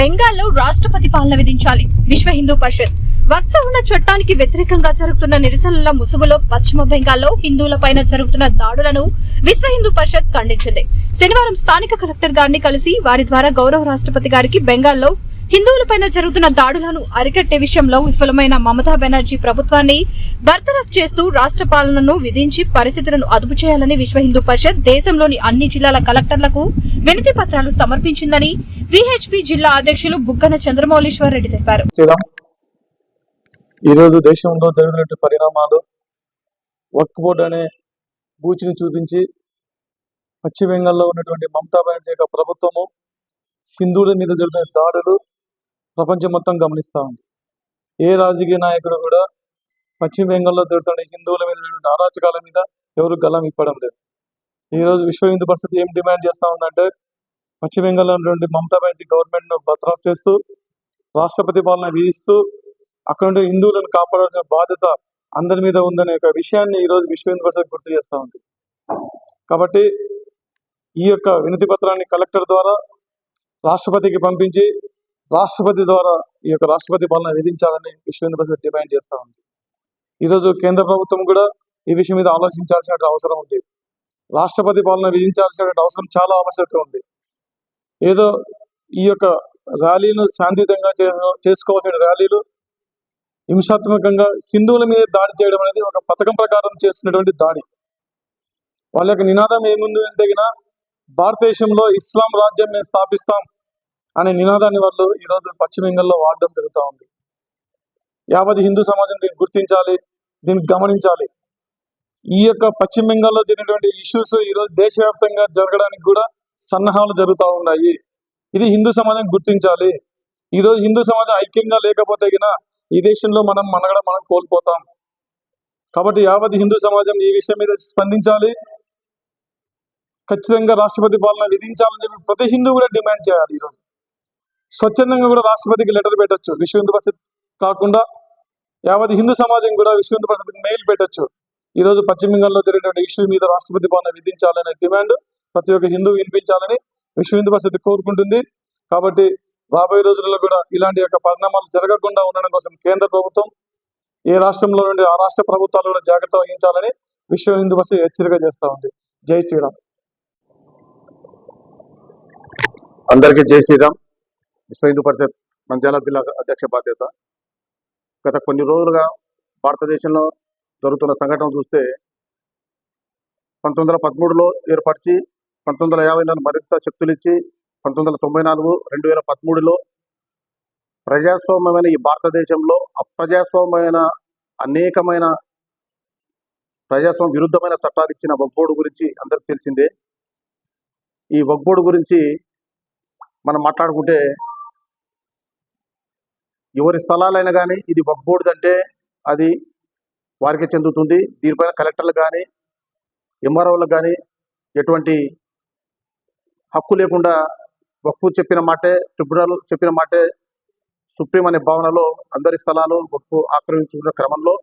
బెంగాల్లో రాష్ట్రపతి పాలన విధించాలి. విశ్వ హిందూ పరిషత్ వక్ఫ్ సవరణ చట్టానికి వ్యతిరేకంగా జరుగుతున్న నిరసనల ముసుగులో పశ్చిమ బెంగాల్లో హిందువులపైన జరుగుతున్న దాడులను విశ్వ హిందూ పరిషత్ ఖండించింది. శనివారం స్థానిక కలెక్టర్ గారిని కలిసి వారి ద్వారా గౌరవ రాష్ట్రపతి గారికి బెంగాల్లో హిందువులపైన జరుగుతున్న దాడులను అరికట్టే విషయంలో విఫలమైన మమతా బెనర్జీ ప్రభుత్వాన్ని బర్తరఫ్ చేస్తూ రాష్ట్ర పాలనను విధించి పరిస్థితులను అదుపు చేయాలని విశ్వ హిందూ పరిషత్ దేశంలోని అన్ని జిల్లాల కలెక్టర్లకు వినతి పత్రాలు సమర్పించిందని విహెచ్పి జిల్లా అధ్యక్షులు బుగ్గన చంద్రమౌళీశ్వర్ రెడ్డి తెలిపారు. ఈ రోజు దేశంలో జరిగినటువంటి పరిణామాలు వక్ఫ్ బోర్డు అనే బూచిని చూపించి పశ్చిమ బెంగాల్లో ఉన్నటువంటి మమతా బెనర్జీ యొక్క ప్రభుత్వము హిందువుల మీద జరుగుతున్న దాడులు ప్రపంచం మొత్తం గమనిస్తూ ఉంది. ఏ రాజకీయ నాయకుడు కూడా పశ్చిమ బెంగాల్లో జరుగుతున్న హిందువుల మీద జరిగిన అరాచకాల మీద ఎవరు గల్లం ఇప్పడం లేదు. ఈరోజు విశ్వ హిందూ పరిషత్ ఏం డిమాండ్ చేస్తూ ఉందంటే పశ్చిమ బెంగాల్లో ఉన్నటువంటి మమతా బెనర్జీ గవర్నమెంట్ ను బర్తరఫ్ చేస్తూ రాష్ట్రపతి పాలన విధిస్తూ అక్కడ ఉండే హిందువులను కాపాడాల్సిన బాధ్యత అందరి మీద ఉందనే ఒక విషయాన్ని ఈరోజు విశ్వ హిందూ పరిషత్ గుర్తు చేస్తూ ఉంది. కాబట్టి ఈ యొక్క వినతి పత్రాన్ని కలెక్టర్ ద్వారా రాష్ట్రపతికి పంపించి రాష్ట్రపతి ద్వారా ఈ యొక్క రాష్ట్రపతి పాలన విధించాలని విశ్వ హిందూ పరిషత్ డిమాండ్ చేస్తూ ఉంది. ఈరోజు కేంద్ర ప్రభుత్వం కూడా ఈ విషయం మీద ఆలోచించాల్సిన అవసరం ఉంది. రాష్ట్రపతి పాలన విధించాల్సిన అవసరం చాలా ఆవశ్యకత ఉంది. ఏదో ఈ యొక్క ర్యాలీలు శాంతియుతంగా చేసుకోవాల్సిన ర్యాలీలు హింసాత్మకంగా హిందువుల మీద దాడి చేయడం అనేది ఒక పథకం ప్రకారం చేస్తున్నటువంటి దాడి. వాళ్ళ యొక్క నినాదం ఏముంది అంటే భారతదేశంలో ఇస్లాం రాజ్యం మేము స్థాపిస్తాం అనే నినాదాన్ని వాళ్ళు ఈరోజు పశ్చిమ బెంగాల్లో వాడడం జరుగుతూ ఉంది. యావత్ హిందూ సమాజం దీన్ని గుర్తించాలి, దీన్ని గమనించాలి. ఈ యొక్క పశ్చిమ బెంగాల్లో జరిగినటువంటి ఇష్యూస్ ఈరోజు దేశవ్యాప్తంగా జరగడానికి కూడా సన్నాహాలు జరుగుతూ ఉన్నాయి. ఇది హిందూ సమాజం గుర్తించాలి. ఈరోజు హిందూ సమాజం ఐక్యంగా లేకపోతే ఈ దేశంలో మనం కోల్పోతాం. కాబట్టి యావత్ హిందూ సమాజం ఈ విషయం మీద స్పందించాలి. ఖచ్చితంగా రాష్ట్రపతి పాలన విధించాలని చెప్పి ప్రతి హిందూ కూడా డిమాండ్ చేయాలి. ఈరోజు స్వచ్ఛందంగా కూడా రాష్ట్రపతికి లెటర్ పెట్టచ్చు. విశ్వ హిందూ పరిషత్ కాకుండా యావత్ హిందూ సమాజం కూడా విశ్వ హిందూ పరిషత్కి మెయిల్ పెట్టచ్చు. ఈరోజు పశ్చిమ బెంగాల్లో జరిగినటువంటి ఇష్యూ మీద రాష్ట్రపతి పాలన విధించాలనే డిమాండ్ ప్రతి ఒక్క హిందూ వినిపించాలని విశ్వ హిందూ పరిషత్ కోరుకుంటుంది. కాబట్టి రాబోయే రోజుల్లో కూడా ఇలాంటి యొక్క పరిణామాలు జరగకుండా ఉండడం కోసం కేంద్ర ప్రభుత్వం ఏ రాష్ట్రంలో నుండి ఆ రాష్ట్ర ప్రభుత్వాలు కూడా జాగ్రత్త వహించాలని విశ్వ హిందూ పరిషత్ హెచ్చరిక చేస్తూ ఉంది. జై శ్రీరామ్. అందరికీ జై శ్రీరామ్. విశ్వ హిందూ పరిషత్ నంద్యాల జిల్లా అధ్యక్ష బాధ్యత. గత కొన్ని రోజులుగా భారతదేశంలో జరుగుతున్న సంఘటన చూస్తే 1913లో ఏర్పరిచి 1954 మరింత శక్తులిచ్చి 1994 2013లో ప్రజాస్వామ్యమైన ఈ భారతదేశంలో అప్రజాస్వామ్యమైన అనేకమైన ప్రజాస్వామ్య విరుద్ధమైన చట్టాలు ఇచ్చిన వక్ఫ్ బోర్డు గురించి అందరికి తెలిసిందే. ఈ వక్ఫ్ బోర్డు గురించి మనం మాట్లాడుకుంటే ఎవరి స్థలాలైనా కానీ ఇది వక్ఫ్ బోర్డు అంటే అది వారికి చెందుతుంది. దీనిపైన కలెక్టర్లకు కానీ ఎంఆర్ఓలకు కానీ ఎటువంటి హక్కు లేకుండా వక్ఫ్ చెప్పిన మాటే, ట్రిబ్యునల్ చెప్పిన మాటే సుప్రీం అనే భావనలో అందరి స్థలాలు వక్ఫ్ ఆక్రమించుకున్న క్రమంలో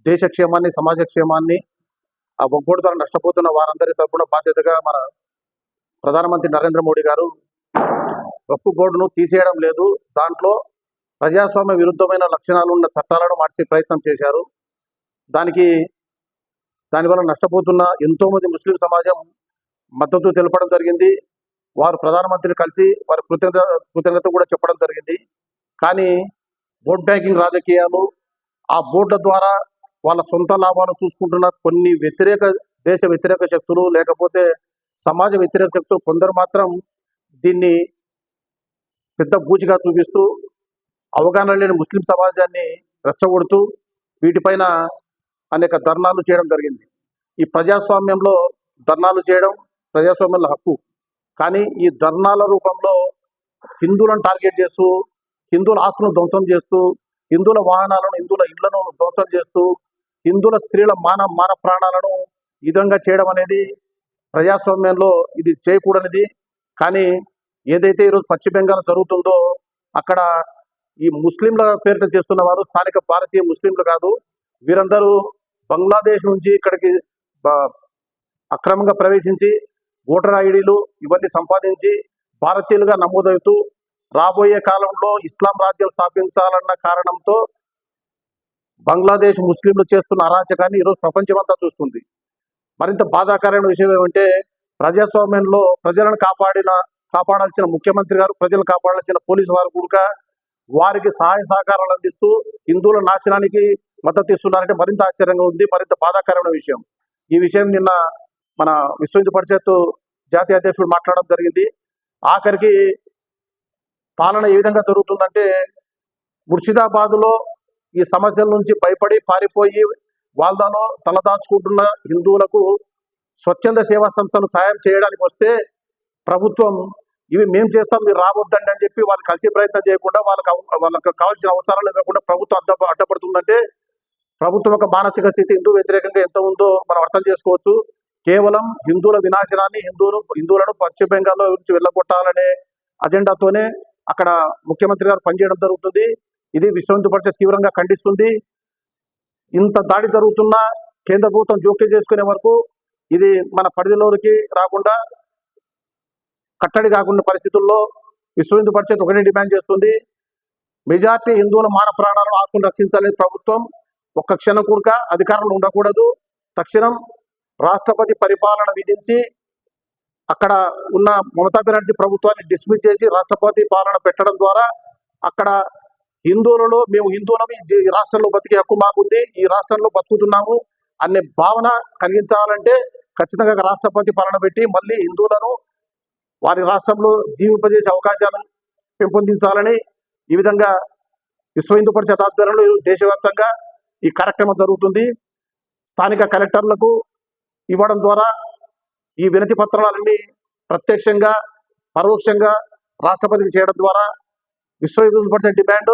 దేశ క్షేమాన్ని, సమాజ క్షేమాన్ని ఆ వక్ఫ్ బోర్డు ద్వారా నష్టపోతున్న వారందరి తరపున బాధ్యతగా మన ప్రధానమంత్రి నరేంద్ర మోడీ గారు వక్ఫ్ బోర్డును తీసేయడం లేదు, దాంట్లో ప్రజాస్వామ్య విరుద్ధమైన లక్షణాలు ఉన్న చట్టాలను మార్చే ప్రయత్నం చేశారు. దానివల్ల నష్టపోతున్న ఎంతోమంది ముస్లిం సమాజం మద్దతు తెలపడం జరిగింది. వారు ప్రధానమంత్రిని కలిసి వారి కృతజ్ఞత కూడా చెప్పడం జరిగింది. కానీ ఓట్ బ్యాంకింగ్ రాజకీయాలు, ఆ బోర్డుల ద్వారా వాళ్ళ సొంత లాభాలు చూసుకుంటున్న కొన్ని దేశ వ్యతిరేక శక్తులు, లేకపోతే సమాజ వ్యతిరేక శక్తులు కొందరు మాత్రం దీన్ని పెద్ద బూచిగా చూపిస్తూ అవగాహన లేని ముస్లిం సమాజాన్ని రెచ్చగొడుతూ వీటిపైన అనేక ధర్నాలు చేయడం జరిగింది. ఈ ప్రజాస్వామ్యంలో ధర్నాలు చేయడం ప్రజాస్వామ్యంలో హక్కు. కానీ ఈ ధర్నాల రూపంలో హిందువులను టార్గెట్ చేస్తూ, హిందువుల ఆస్తులను ధ్వంసం చేస్తూ, హిందువుల వాహనాలను, హిందువుల ఇళ్లను ధ్వంసం చేస్తూ, హిందువుల స్త్రీల మాన ప్రాణాలను ఈ విధంగా చేయడం అనేది ప్రజాస్వామ్యంలో ఇది చేయకూడనిది. కానీ ఏదైతే ఈరోజు పశ్చిమ బెంగాల్ జరుగుతుందో అక్కడ ఈ ముస్లింల పేరిట చేస్తున్న వారు స్థానిక భారతీయ ముస్లింలు కాదు. వీరందరూ బంగ్లాదేశ్ నుంచి ఇక్కడికి అక్రమంగా ప్రవేశించి ఓటర్ ఐడీలు ఇవన్నీ సంపాదించి భారతీయులుగా నమోదవుతూ రాబోయే కాలంలో ఇస్లాం రాజ్యం స్థాపించాలన్న కారణంతో బంగ్లాదేశ్ ముస్లింలు చేస్తున్న అరాచకాన్ని ఈరోజు ప్రపంచమంతా చూస్తుంది. మరింత బాధాకరమైన విషయం ఏమంటే ప్రజాస్వామ్యంలో ప్రజలను కాపాడాల్సిన ముఖ్యమంత్రి గారు, ప్రజలను కాపాడాల్సిన పోలీసు వారు కూడా వారికి సహాయ సహకారాలు అందిస్తూ హిందువుల నాశనానికి మద్దతు ఇస్తున్నారంటే మరింత ఆశ్చర్యంగా ఉంది, మరింత బాధాకరమైన విషయం. ఈ విషయం నిన్న మన విశ్వ హిందూ పరిషత్ జాతీయ అధ్యక్షుడు మాట్లాడడం జరిగింది. ఆఖరికి పాలన ఏ విధంగా జరుగుతుందంటే ముర్షిదాబాద్లో ఈ సమస్యల నుంచి భయపడి పారిపోయి వాల్దాలో తలదాచుకుంటున్న హిందువులకు స్వచ్ఛంద సేవా సంస్థలు సాయం చేయడానికి వస్తే ప్రభుత్వం ఇవి మేము చేస్తాం మీరు రావద్దండి అని చెప్పి వాళ్ళు కలిసి ప్రయత్నం చేయకుండా వాళ్ళకు కావాల్సిన అవసరాలు ఇవ్వకుండా ప్రభుత్వం అడ్డపడుతుందంటే ప్రభుత్వం యొక్క మానసిక స్థితి హిందూ వ్యతిరేకంగా ఎంత ఉందో మనం అర్థం చేసుకోవచ్చు. కేవలం హిందువుల వినాశనాన్ని హిందువులను పశ్చిమ బెంగాల్లో నుంచి వెళ్ళగొట్టాలనే అజెండాతోనే అక్కడ ముఖ్యమంత్రి గారు పనిచేయడం జరుగుతుంది. ఇది విశ్వ హిందూ పరిషత్ తీవ్రంగా ఖండిస్తుంది. ఇంత దాడి జరుగుతున్నా కేంద్ర ప్రభుత్వం జోక్యం చేసుకునే వరకు ఇది మన పరిధిలోకి రాకుండా కట్టడి కాకుండా పరిస్థితుల్లో విశ్వ హిందూ పరిషత్ ఒకటే డిమాండ్ చేస్తుంది. మెజార్టీ హిందువుల మాన ప్రాణాలను ఆత్మను రక్షించాలని ప్రభుత్వం ఒక్క క్షణం కూడా అధికారంలో ఉండకూడదు. తక్షణం రాష్ట్రపతి పరిపాలన విధించి అక్కడ ఉన్న మమతా బెనర్జీ ప్రభుత్వాన్ని డిస్మిస్ చేసి రాష్ట్రపతి పాలన పెట్టడం ద్వారా అక్కడ హిందువులలో మేము హిందువులవి ఈ రాష్ట్రంలో బతికే హక్కు మాకుంది, ఈ రాష్ట్రంలో బతుకుతున్నాము అనే భావన కలిగించాలంటే ఖచ్చితంగా రాష్ట్రపతి పాలన పెట్టి మళ్ళీ హిందువులను వారి రాష్ట్రంలో జీవింపజేసే అవకాశాలను పెంపొందించాలని ఈ విధంగా విశ్వ హిందూ పరిషత్ ఆధ్వర్యంలో దేశవ్యాప్తంగా ఈ కార్యక్రమం జరుగుతుంది. స్థానిక కలెక్టర్లకు ఇవ్వడం ద్వారా ఈ వినతి పత్రాలన్నీ ప్రత్యక్షంగా పరోక్షంగా రాష్ట్రపతికి చేయడం ద్వారా విశ్వ హిందూ పరిషత్ డిమాండ్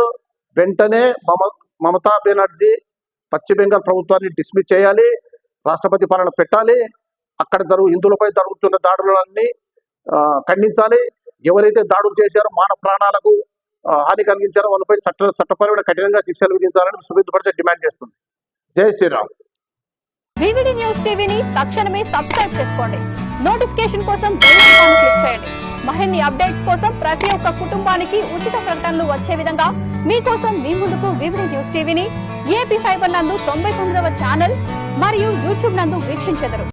వెంటనే మమతా బెనర్జీ పశ్చిమ బెంగాల్ ప్రభుత్వాన్ని డిస్మిస్ చేయాలి, రాష్ట్రపతి పాలన పెట్టాలి, అక్కడ హిందువులపై జరుగుతున్న దాడులన్నీ ఖండించాలి. ఎవరైతే దాడులు చేశారో మాన ప్రాణాలకు హాని కలిగించారో వాళ్ళపై చట్టపరమైన కఠినంగా శిక్షలు విధించాలని విశ్వ హిందూ పరిషత్ డిమాండ్ చేస్తుంది. జై శ్రీరామ్. వివిడి న్యూస్ టీవీని తక్షణమే సబ్స్క్రైబ్ చేసుకోండి. నోటిఫికేషన్ కోసం బెల్ ఐకాన్ క్లిక్ చేయండి. మరిన్ని అప్డేట్స్ కోసం ప్రతి ఒక్క కుటుంబానికి ఉచిత ప్రకటనలు వచ్చే విధంగా మీకోసం మీ ముందుకు వివిడి న్యూస్ టీవీని ఏపీ ఫైబర్ నందు 99వ ఛానల్ మరియు యూట్యూబ్ నందు వీక్షించెదరు.